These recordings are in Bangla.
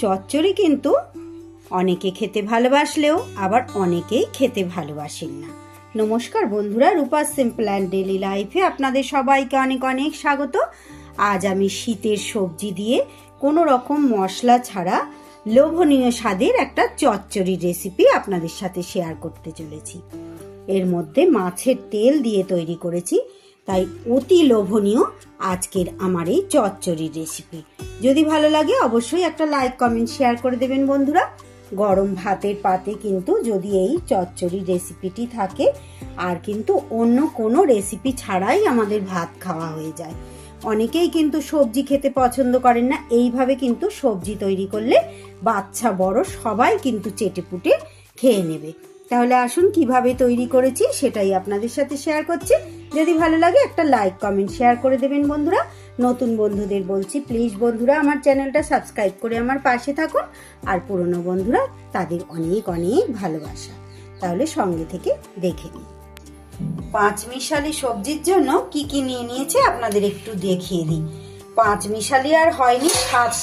চচ্চড়ি কিন্তু অনেকে খেতে ভালোবাসলেও আবার অনেকেই খেতে ভালোবাসেন না। নমস্কার বন্ধুরা, রূপা সিম্পল অ্যান্ড ডেলি লাইফে আপনাদের সবাইকে অনেক অনেক স্বাগত। আজ আমি শীতের সবজি দিয়ে কোনো রকম মশলা ছাড়া লোভনীয় স্বাদের একটা চচ্চড়ির রেসিপি আপনাদের সাথে শেয়ার করতে চলেছি। এর মধ্যে মাছের তেল দিয়ে তৈরি করেছি, তাই অতি লোভনীয় আজকের আমার এই চচ্চড়ির রেসিপি। যদি ভালো লাগে অবশ্যই একটা লাইক কমেন্ট শেয়ার করে দেবেন বন্ধুরা। গরম ভাতের পাতে কিন্তু যদি এই চচ্চড়ি রেসিপিটি থাকে, আর কিন্তু অন্য কোনো রেসিপি ছাড়াই আমাদের ভাত খাওয়া হয়ে যায়। অনেকেই কিন্তু সবজি খেতে পছন্দ করেন না, এইভাবে কিন্তু সবজি তৈরি করলে বাচ্চা বড় সবাই কিন্তু চেটেপুটে খেয়ে নেবে। তাহলে আসুন কিভাবে তৈরি করেছি সেটাই আপনাদের সাথে শেয়ার করছি। যদি ভালো লাগে একটা লাইক কমেন্ট শেয়ার করে দেবেন বন্ধুরা। নতুন বন্ধুদের বলছি, প্লিজ বন্ধুরা আমার চ্যানেলটা সাবস্ক্রাইব করে আমার পাশে থাকুন, আর পুরনো বন্ধুরা তাদের অনেক অনেক ভালোবাসা। তাহলে সঙ্গে থেকে দেখে নিন। পাঁচমিশালি সবজির জন্য কি কি নিয়ে নিয়েছে আপনাদের একটু দেখিয়ে দিই। পাঁচমিশালি আর হয়নি,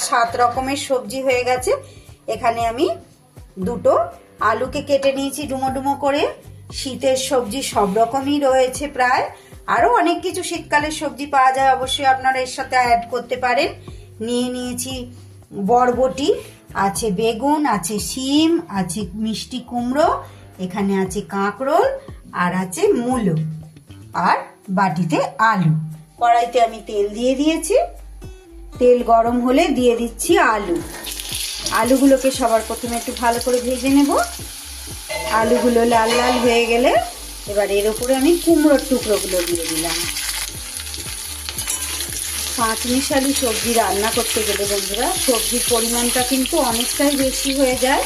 সাত রকমের সবজি হয়ে গেছে। এখানে আমি দুটো আলুকে কেটে নিয়েছি ডুমো ডুমো করে। শীতের সবজি সব রকমই রয়েছে প্রায়, আরো অনেক কিছু শীতকালের সবজি পাওয়া যায়, অবশ্যই আপনারা এর সাথে অ্যাড করতে পারেন। নিয়ে নিয়েছি বরবটি, আছে বেগুন, আছে শিম, আছে মিষ্টি কুমড়ো, এখানে আছে কাঁকরোল, আর আছে মূলো, আর বাটিতে আলু। কড়াইতে আমি তেল দিয়ে দিয়েছি। তেল গরম হলে দিয়ে দিচ্ছি আলু। আলুগুলোকে সবার প্রথমে একটু ভালো করে ভেজে নেব। আলুগুলো লাল লাল হয়ে গেলে এবার এর উপরে আমি কুমড়োর টুকরোগুলো দিয়ে দিলাম। পাঁচমিশালি সবজি রান্না করতে গেলে বন্ধুরা সবজির পরিমাণটা কিন্তু অনেকটাই বেশি হয়ে যায়।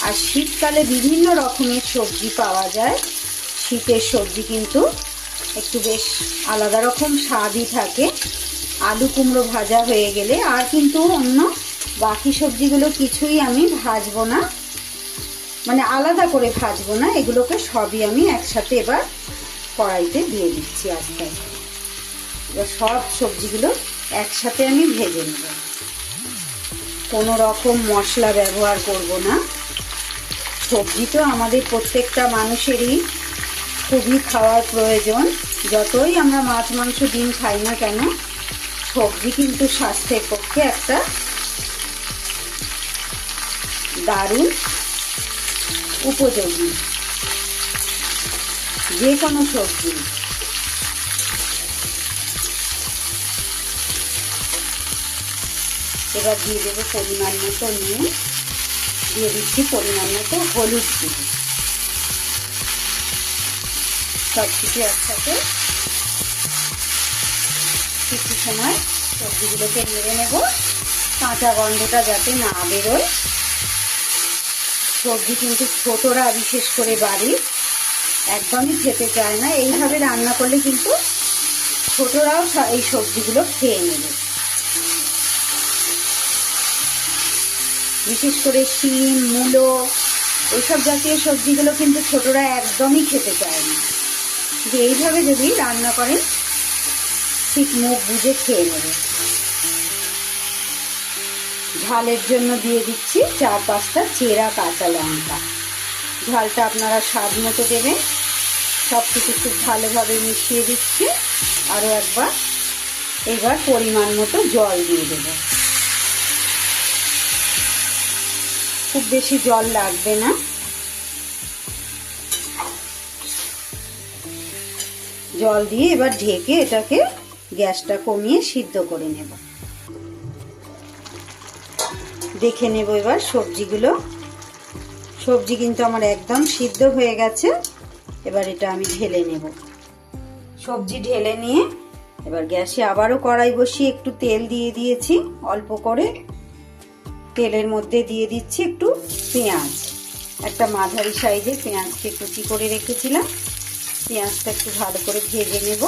আর শীতকালে বিভিন্ন রকমের সবজি পাওয়া যায়। শীতের সবজি কিন্তু একটু বেশ আলাদা রকম স্বাদই থাকে। আলু কুমড়ো ভাজা হয়ে গেলে আর কিন্তু অন্য বাকি সবজিগুলো কিছুই আমি ভাজবো না, মানে আলাদা করে ভাজবো না। এগুলোকে সবই আমি একসাথে এবার কড়াইতে দিয়ে দিচ্ছি আস্তে আস্তে। এবার সব সবজিগুলো একসাথে আমি ভেজে নেব, কোনো রকম মশলা ব্যবহার করব না। সবজি তো আমাদের প্রত্যেকটা মানুষেরই খুবই খাওয়ার প্রয়োজন। যতই আমরা মাছ মাংস ডিম খাই না কেন, সবজি কিন্তু স্বাস্থ্যের পক্ষে একটা দারুণ উপযোগী, যে কোনো সবজি। এবার দিয়ে দেবো পরিমাণ মতো নুন, দিয়ে দিচ্ছি পরিমাণ মতো হলুদ গুঁড়ো। সব কিছু একসাথে কিছু সময় সবজিগুলোকে নেড়ে নেব, কাঁচা গন্ধটা যাতে না বেরোয়। সবজি কিন্তু ছোটরা বিশেষ করে বাড়ির একদমই খেতে চায় না। এইভাবে রান্না করলে কিন্তু ছোটরাও এই সবজিগুলো খেয়ে নেবে। বিশেষ করে শিম, মূলো, এইসব জাতীয় সবজিগুলো কিন্তু ছোটরা একদমই খেতে চায় না। যে এইভাবে যদি রান্না করেন ঠিক মুখ বুঝে খেয়ে নেবে। ঝালের জন্য দিয়ে দিচ্ছি 4-5টা চেরা কাঁচা লঙ্কা। ঝালটা আপনারা স্বাদ মতো দেবেন। সব কিছু খুব ভালোভাবে মিশিয়ে দিচ্ছি আরও একবার। এবার পরিমাণ মতো জল দিয়ে দেব। খুব বেশি জল লাগবে না। জল দিয়ে এবার ঢেকে এটাকে গ্যাসটা কমিয়ে সিদ্ধ করে নেব। দেখে নেব এবার সবজিগুলো। সবজি কিন্তু আমার একদম সিদ্ধ হয়ে গেছে। এবার এটা আমি ঢেলে নেব। সবজি ঢেলে নিয়ে এবার গ্যাসে আবারও কড়াই বসিয়ে একটু তেল দিয়ে দিয়েছি অল্প করে। তেলের মধ্যে দিয়ে দিচ্ছি একটু পেঁয়াজ। একটা মাঝারি সাইজের পেঁয়াজকে কুচি করে রেখেছিলাম। পেঁয়াজটা একটু ভালো করে ভেজে নেব।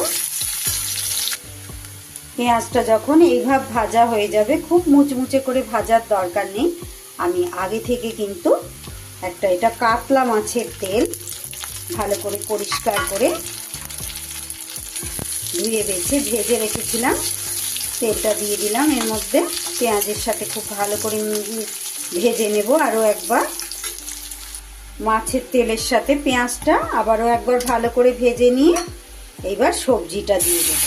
পেঁয়াজটা যখন এইভাবে ভাজা হয়ে যাবে, খুব মুচমুচে করে ভাজার দরকার নেই। আমি আগে থেকে কিন্তু এটা কাতলা মাছের তেল ভালো করে পরিষ্কার করে ধুয়ে বেছে ভেজে রেখেছিলাম। তেলটা দিয়ে দিলাম এর মধ্যে। পেঁয়াজের সাথে খুব ভালো করে ভেজে নেব আরও একবার। মাছের তেলের সাথে পেঁয়াজটা আবারও একবার ভালো করে ভেজে নিয়ে এইবার সবজিটা দিয়ে দেব।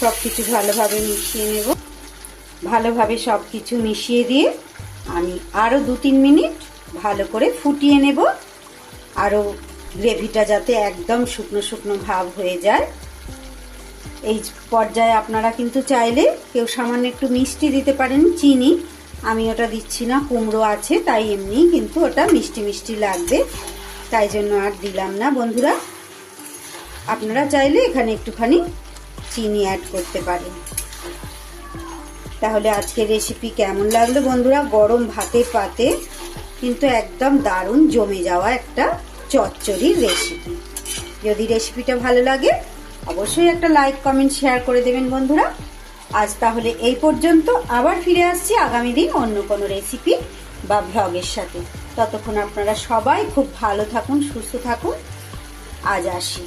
সবকিছু ভালোভাবে মিশিয়ে নেব। ভালোভাবে সবকিছু মিশিয়ে দিয়ে আমি আরও 2-3 মিনিট ভালো করে ফুটিয়ে নেব। আরও গ্রেভিটা যাতে একদম শুকনো শুকনো ভাব হয়ে যায়। এই পর্যায়ে আপনারা কিন্তু চাইলে কেউ সামান্য একটু মিষ্টি দিতে পারেন, চিনি। আমি ওটা দিচ্ছি না, কুমড়ো আছে তাই এমনি কিন্তু ওটা মিষ্টি মিষ্টি লাগবে, তাই জন্য আর দিলাম না বন্ধুরা। আপনারা চাইলে এখানে একটুখানি চিনি অ্যাড করতে পারেন। তাহলে আজকের রেসিপি কেমন লাগলো বন্ধুরা? গরম ভাতের পাতে কিন্তু একদম দারুণ জমে যাওয়া একটা চচ্চড়ির রেসিপি। যদি রেসিপিটা ভালো লাগে অবশ্যই একটা লাইক কমেন্ট শেয়ার করে দেবেন বন্ধুরা। আজ তাহলে এই পর্যন্ত, আবার ফিরে আসছি আগামী দিন অন্য কোনো রেসিপি বা ভ্লগের সাথে। ততক্ষণ আপনারা সবাই খুব ভালো থাকুন, সুস্থ থাকুন। আজ আসি।